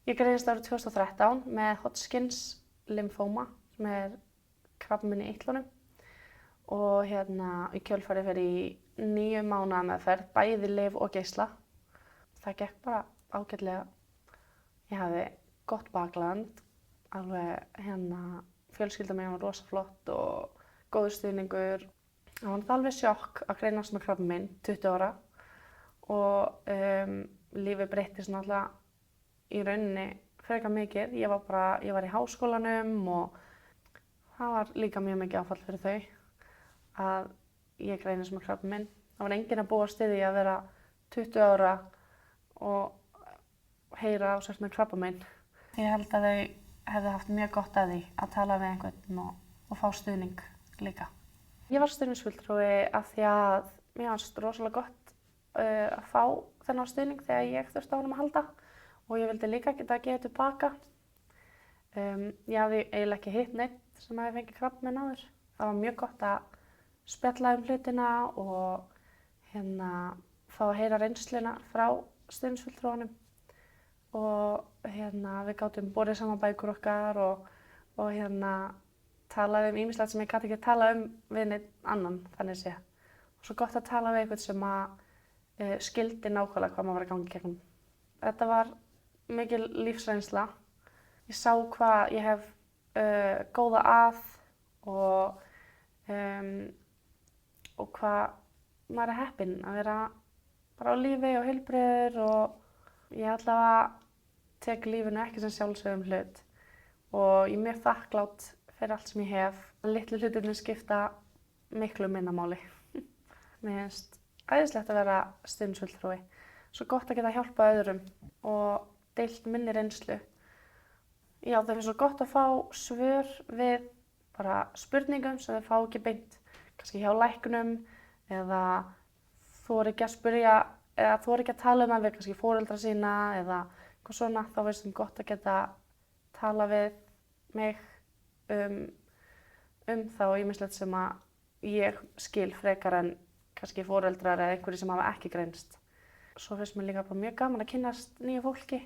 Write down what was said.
Ég greinist árið 2013 með Hodgkins lymphoma sem krabbamein í eitlunum og í kjölfarið fer í 9 mánaða meðferð, bæði lyf og geisla. Það gekk bara ágætlega. Ég hafði gott bakland, alveg fjölskylda mín var rosa flott og góður stuðningur. Það var alveg sjokk að greinast með krabbamein 20 ára og lífið breyttist náttúrulega í rauninni frekar mikið. Ég var í háskólanum og það var líka mjög mikið áfall fyrir þau að ég greinist með krabbamein. Það var enginn að búast við því að vera 20 ára og heyra á sér með krabbamein. Ég held að þau hefðu haft mjög gott að því að tala við einhvern og fá stuðning líka. Ég var stuðningsfulltrúi af því að mér fannst rosalega gott að fá þennan stuðning þegar ég þurfti á honum að halda og ég vildi líka geta að gefa tilbaka. Ég hafði eiginlega ekki hitt neitt sem hefði fengið krabbamein áður. Það var mjög gott að spjalla hlutina og fá að heyra reynsluna frá stuðningsfulltrúanum og við gátum borið saman bækur okkar og talaði ýmislegt sem ég gat ekki talað við neinn annan, þannig séð. Og svo gott að tala við einhvern sem skildi nákvæmlega hvað maður var að ganga í gegnum. Þetta var mikil lífsreynsla. Ég sá hvað ég hef góða að og hvað maður er heppinn að vera bara á lífi og heilbrigður og ég allavega tek lífinu ekki sem sjálfsögðum hlut og ég er mjög þakklát fyrir allt sem ég hef. Litlu hlutirnir skipta miklu minna máli. Mér finnst æðislegt að vera stuðningsfulltrúi. Svo gott að geta hjálpað öðrum og deilt minni reynslu. Já, það finnst svo gott að fá svör við bara spurningum sem þau fá ekki beint, kannski hjá læknum eða þora ekki að spyrja eða þora ekki að tala það við kannski foreldra sína eða eitthvað svona. Þá finnst þeim gott að geta tala við mig þá ýmislegt sem að ég skil frekar en kannski foreldrar eða einhverjir sem hafa ekki greinst. Svo finnst mér líka bara mjög gaman að kynnast nýju fólki.